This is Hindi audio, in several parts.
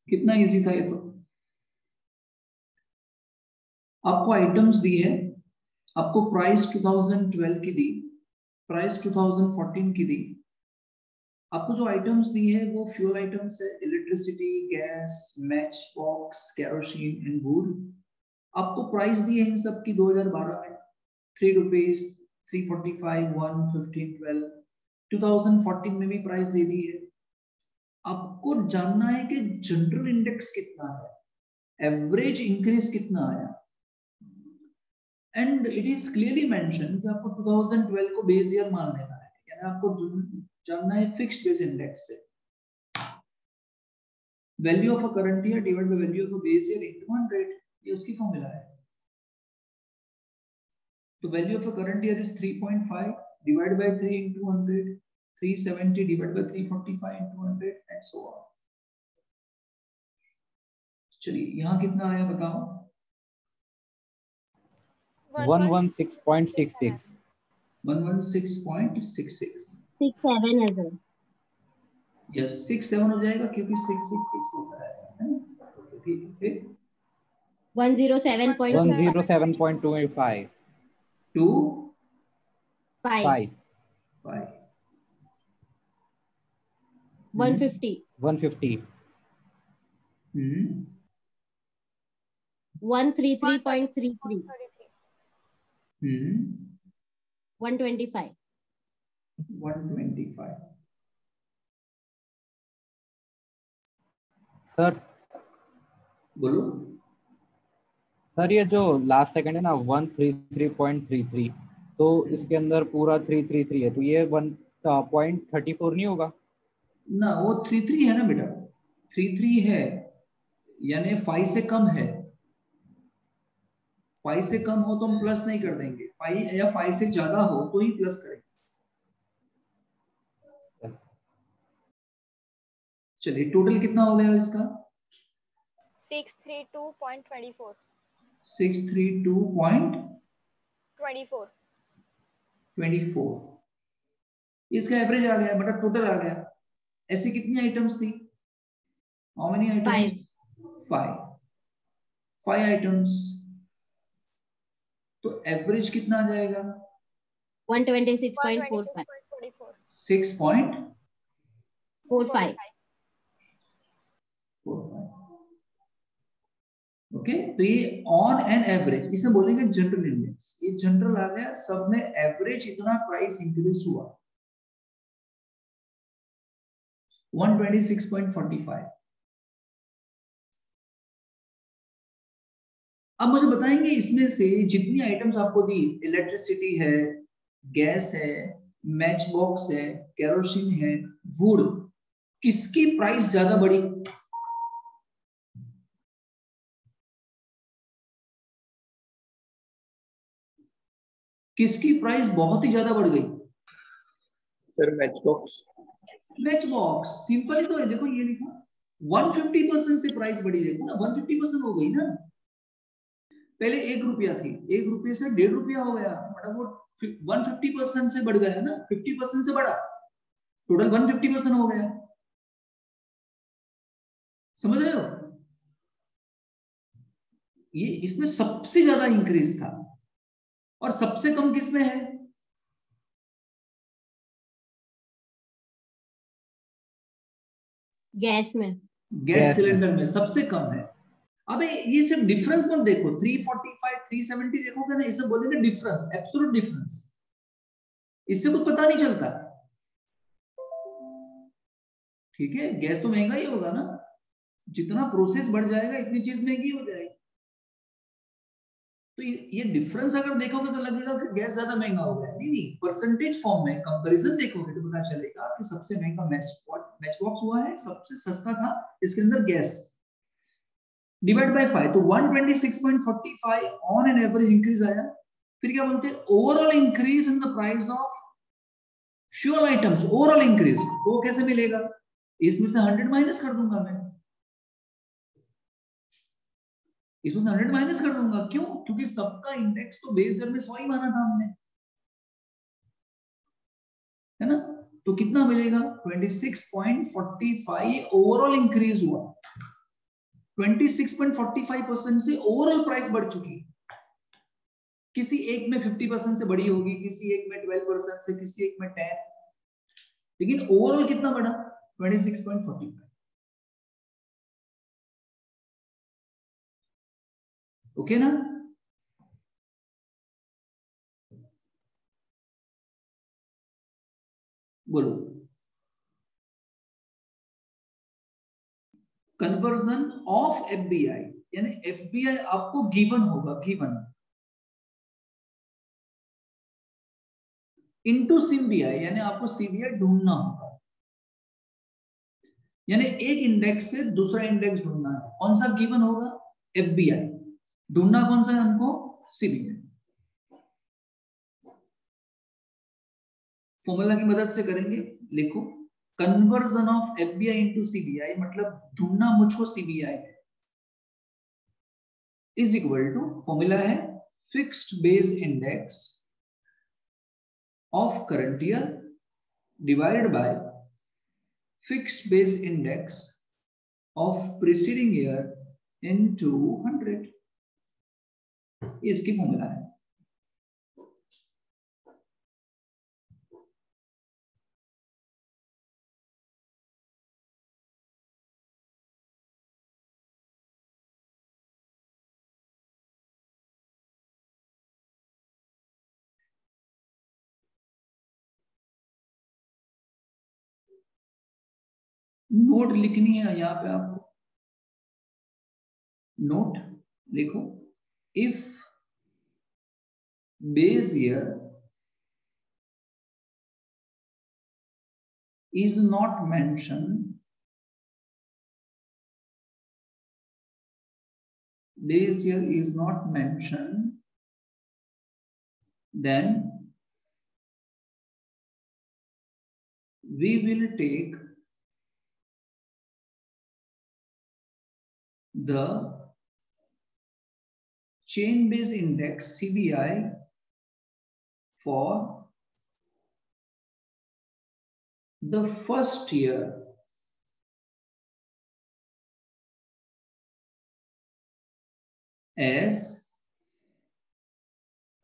कितना इजी था ये तो। आपको आइटम्स दी है, आपको प्राइस 2012 की दी, प्राइस 2014 की दी। आपको जो आइटम्स दी है वो फ्यूल आइटम्स है, electricity, gas, match box, kerosene and would. आपको प्राइस दी है इन सब की 2012 में 3 रुपीज, 345, 1, 15, 12। 2014 में भी प्राइस दे दी है। आपको जानना है कि जनरल इंडेक्स कितना है, एवरेज इंक्रीज कितना आया। And it is clearly mention कि आपको 2012 को बेस ईयर मान लेना है, यानी आपको जानना है फिक्स्ड बेस इंडेक्स से। Value of a current year divide by value of a base year into 100, ये उसकी फॉर्मूला है। तो value of a current year is 3.5 divide by 3 into 100, 370 divide by 345 into 100 and so on. चलिए यहां कितना आया बताओ। 116.66 116.66 67 है सर। यस 67 हो जाएगा क्योंकि 666 होता है। ठीक 107.25 107.25 2 5 5 150 150 133.33 125 125। सर बोलो सर, ये जो लास्ट सेकंड है ना 133.33, तो इसके अंदर पूरा 333 है, तो ये 1.34 नहीं होगा? ना, वो 33 है ना बेटा, 33 है यानी 5 से कम है। 5 से कम हो तो हम प्लस नहीं कर देंगे, 5 या 5 से ज्यादा हो तो ही प्लस करेंगे। चलिए टोटल कितना हो गया इसका? 632.24 632.24 इसका एवरेज आ गया बटा टोटल आ गया। ऐसे कितनी आइटम्स थी? How many items? 5 आइटम्स। तो एवरेज कितना आ जाएगा? 126.45 6.45। ओके तो ये ऑन एन एवरेज, इसे बोलेंगे जनरल इंडेक्स। ये जनरल आ गया, सब में एवरेज इतना प्राइस इंक्रीज हुआ 126.45। अब मुझे बताएंगे इसमें से जितनी आइटम्स आपको दी, इलेक्ट्रिसिटी है, गैस है, मैच बॉक्स है, केरोसिन है, वुड, किसकी प्राइस ज्यादा बढ़ी? किसकी प्राइस बहुत ही ज्यादा बढ़ गई? Sir match box. Match box simple ही तो है, देखो ये लिखा 150% से प्राइस बढ़ी, देखो ना 150% हो गई ना। पहले 1 रुपया थी, 1 रुपये से 1.5 रुपया हो गया, मतलब वो 150% से बढ़ गया ना, 50% से बढ़ा, टोटल 150% हो गया। समझ रहे हो? ये इसमें सबसे ज्यादा इंक्रीज था और सबसे कम किसमें है? गैस में, गैस सिलेंडर में सबसे कम है। अबे ये सिर्फ डिफरेंस मत देखो, 345 370 देखोगे ना, इसे बोलेंगे डिफरेंस, एब्सोल्यूट डिफरेंस। इससे कुछ पता नहीं चलता। ठीक है, गैस तो महंगा ही होगा ना, जितना प्रोसेस बढ़ जाएगा इतनी चीज महंगी हो जाएगी। तो ये डिफरेंस अगर देखोगे तो लगेगा कि गैस ज्यादा महंगा हो गया। नहीं नहीं, परसेंटेज फॉर्म में कंपैरिजन देखोगे तो पता चलेगा कि सबसे महंगा मैच बॉक्स हुआ है, सबसे सस्ता था इसके अंदर गैस। डिवाइड बाय 5 तो 126.45 ऑन एन एवरेज इंक्रीज आया। फिर क्या बोलते हैं? Overall increase in the price of fuel items, overall increase. तो कैसे मिलेगा? इसमें से 100 माइनस कर दूंगा मैं, इसमें से 100 माइनस कर दूंगा। क्यों? क्योंकि सबका इंडेक्स तो बेस ईयर में 100 ही माना था हमने, है ना। तो कितना मिलेगा? 26.45 ओवरऑल इंक्रीज हुआ। 26.45% से ओवरऑल प्राइस बढ़ चुकी है। किसी एक में 50% से बढ़ी होगी, किसी एक में 12% से, किसी एक में 10, लेकिन ओवरऑल कितना बढ़ा? 26.45। ओके ना? बोलो। कन्वर्जन ऑफ एफबीआई, यानी एफबीआई आपको गिवन होगा, गिवन इनटू सीबीआई, यानी आपको सीबीआई ढूंढना होगा। यानी एक इंडेक्स से दूसरा इंडेक्स ढूंढना है। कौन सा गिवन होगा? एफबीआई। ढूंढना कौन सा है हमको? सीबीआई। फॉर्मूला की मदद से करेंगे। लिखो, conversion of FBI into CBI, मतलब ढूंढना मुझको सीबीआई है, इज इक्वल टू, फॉर्मूला है fixed base index of current year divided by fixed base index of preceding year into 100। इसकी फॉर्मूला है। नोट लिखनी है यहां पे आपको। नोट लिखो, if base year is not mentioned, base year is not mentioned, then we will take the chain based index CBI for the first year as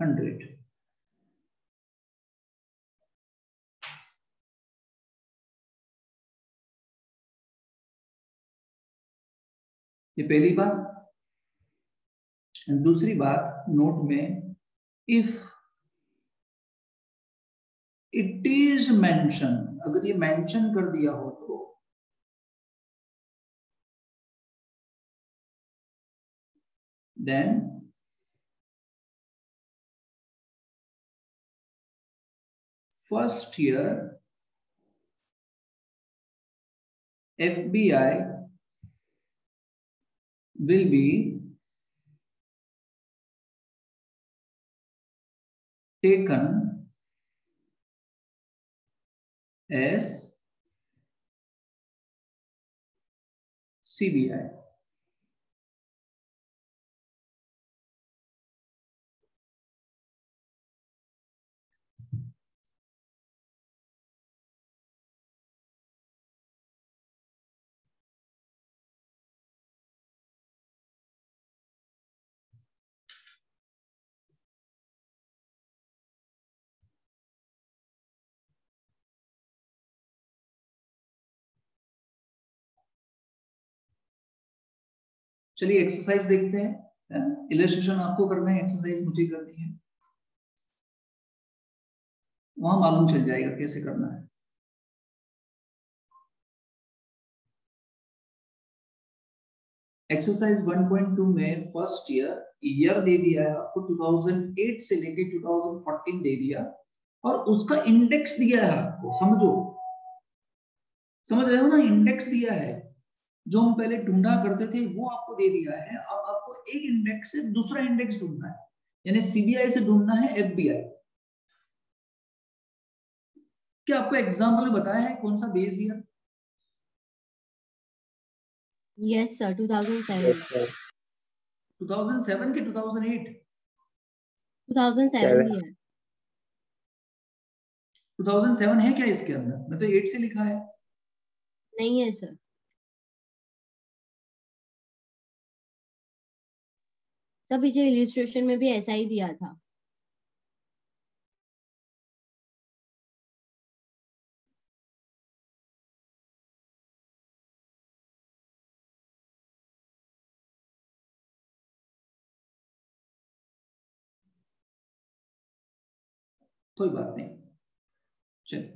100। ये पहली बात। दूसरी बात नोट में, इफ इट इज मेंशन, अगर ये मेंशन कर दिया हो तो then first year FBI will be taken as CBI। चलिए एक्सरसाइज देखते हैं। इलस्ट्रेशन आपको करना है, एक्सरसाइज मुझे करनी है, वहां मालूम चल जाएगा कैसे करना है। एक्सरसाइज 1.2 में फर्स्ट ईयर दे दिया है आपको, 2008 से लेके 2014 दे दिया, और उसका इंडेक्स दिया है आपको। समझो, समझ रहे हो ना? इंडेक्स दिया है, जो हम पहले ढूंढा करते थे वो आपको दे दिया है। अब आपको एक इंडेक्स से दूसरा इंडेक्स ढूंढना है, यानी सीबीआई से ढूंढना है एफबीआई। क्या आपको एग्जाम्पल में बताया है कौन सा बेस ईयर? Yes sir, 2007। 2007 के 2008? 2007 दिया है। 2007 है क्या इसके अंदर? मैं तो 8 से लिखा है। नहीं है सर। सब पीछे इलिस्ट्रेशन में भी ऐसा ही दिया था। कोई बात नहीं, चलिए।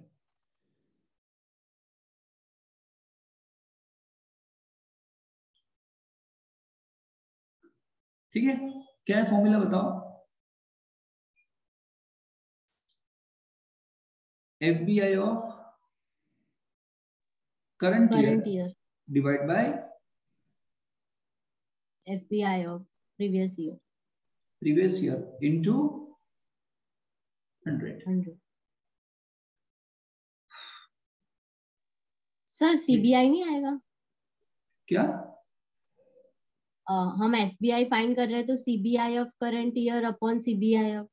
ठीक है, क्या है फॉर्मूला बताओ। FBI of current year divide by FBI of previous year into 100। Sir CBI नहीं आएगा क्या? हम FBI फाइंड कर रहे हैं तो CBI of current year upon CBI of.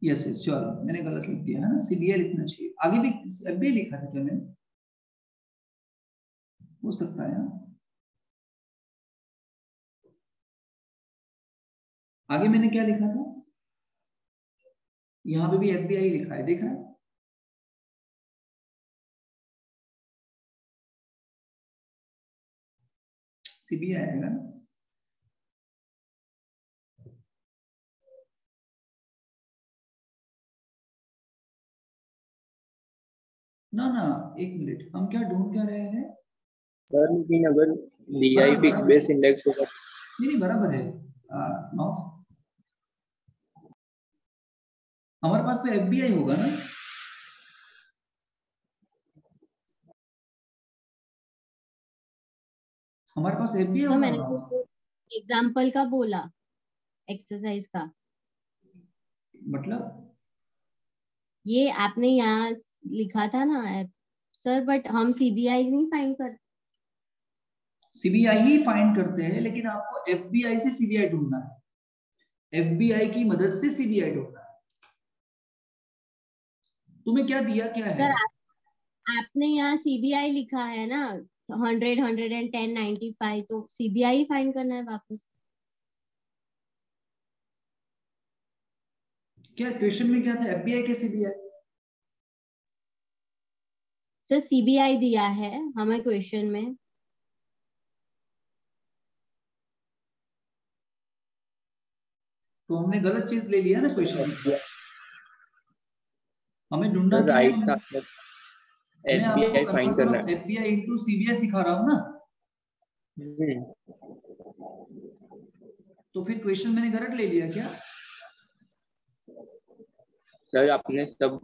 Yes yes sure, मैंने गलत लिख दिया है ना, CBI लिखना चाहिए। आगे भी FBI लिखा था क्या मैंने? हो सकता है ना, आगे मैंने क्या लिखा था? यहाँ पे भी FBI लिखा है, देख रहा है? CBI आएगा ना। ना ना, एक मिनट, हम क्या ढूंढ क्या रहे हैं? सर लेकिन अगर DI फिक्स बेस इंडेक्स होगा, नहीं बराबर है। नो, हमारे पास तो FBI होगा ना। हमारे पास FBI तो होगा मैंने ना। तो एग्जाम्पल का बोला, एक्सरसाइज का। मतलब ये आपने यहाँ लिखा था ना सर, बट हम CBI नहीं फाइंड कर। CBI ही फाइंड करते हैं, लेकिन आपको FBI से CBI ढूंढना है। FBI की मदद से CBI ढूंढना है। तुम्हें क्या दिया, क्या है? सर आपने यहाँ CBI लिखा है ना, 100, 110, 95, तो CBI ही फाइंड करना है वापस। क्या क्वेश्चन में क्या था? FBI के CBI? सर CBI दिया है हमें क्वेश्चन में। तो हमने गलत चीज ले लिया ना क्वेश्चन में। हमें ढूंढना क्या है? राइट था, मैं आपको FBI फाइंड कन्वर्जन करना ऑफ है। FBI इनटू CBI सिखा रहा हूँ ना। तो फिर क्वेश्चन मैंने गलत ले लिया क्या? सर आपने सब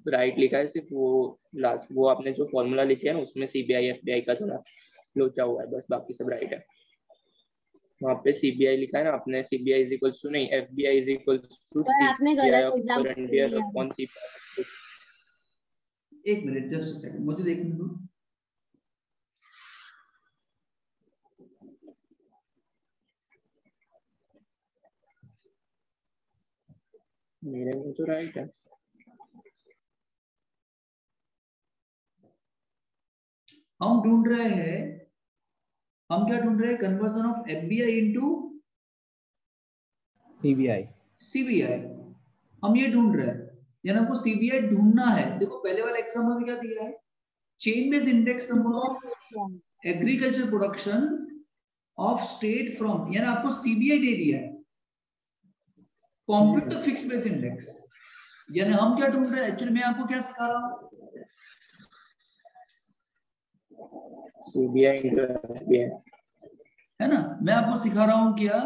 राइट लिखा है, सिर्फ वो लास्ट वो आपने जो फॉर्मूला लिखा है ना उसमें CBI FBI का थोड़ा लोचा हुआ है, बस बाकी सब राइट है। वहाँ पे CBI लिखा है ना आपने, CBI इज इक्वल्स टू नहीं, FBI is equals to sir आपने CBI गलत ऑफ एग्जाम्पल करंट ले ईयर लिया है। Upon CBI। एक मिनट, जस्ट अ सेकंड, मुझे देखने दो। मेरे में तो राइट है। हम ढूंढ रहे हैं, हम क्या ढूंढ रहे हैं? Conversion of FBI into CBI। हम ये ढूंढ रहे हैं, यानी हमको CBI ढूंढना है। देखो पहले वाले एग्जाम्पल में क्या दिया है? Chain based index number of agriculture production of state from, यानी आपको CBI दे दिया है, compute the fix base index. यानी हम क्या ढूंढ रहे हैं? एक्चुअली मैं आपको क्या सिखा रहा हूँ? CBI इंटू FBI है ना, मैं आपको सिखा रहा हूं क्या?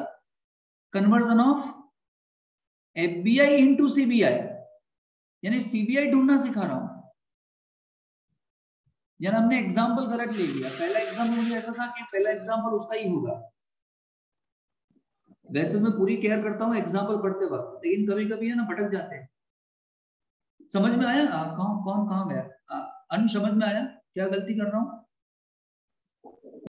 Conversion of FBI into CBI, यानी CBI ढूंढना सिखा रहा हूं। यानी हमने एग्जांपल गलत ले लिया। पहला एग्जांपल मुझे ऐसा था कि पहला एग्जांपल उसका ही होगा। वैसे मैं पूरी केयर करता हूं एग्जांपल पढ़ते वक्त, लेकिन कभी कभी है ना भटक जाते हैं। समझ में आया? कौन कौन कहाँ गया? अंश समझ में आया क्या गलती कर रहा हूं?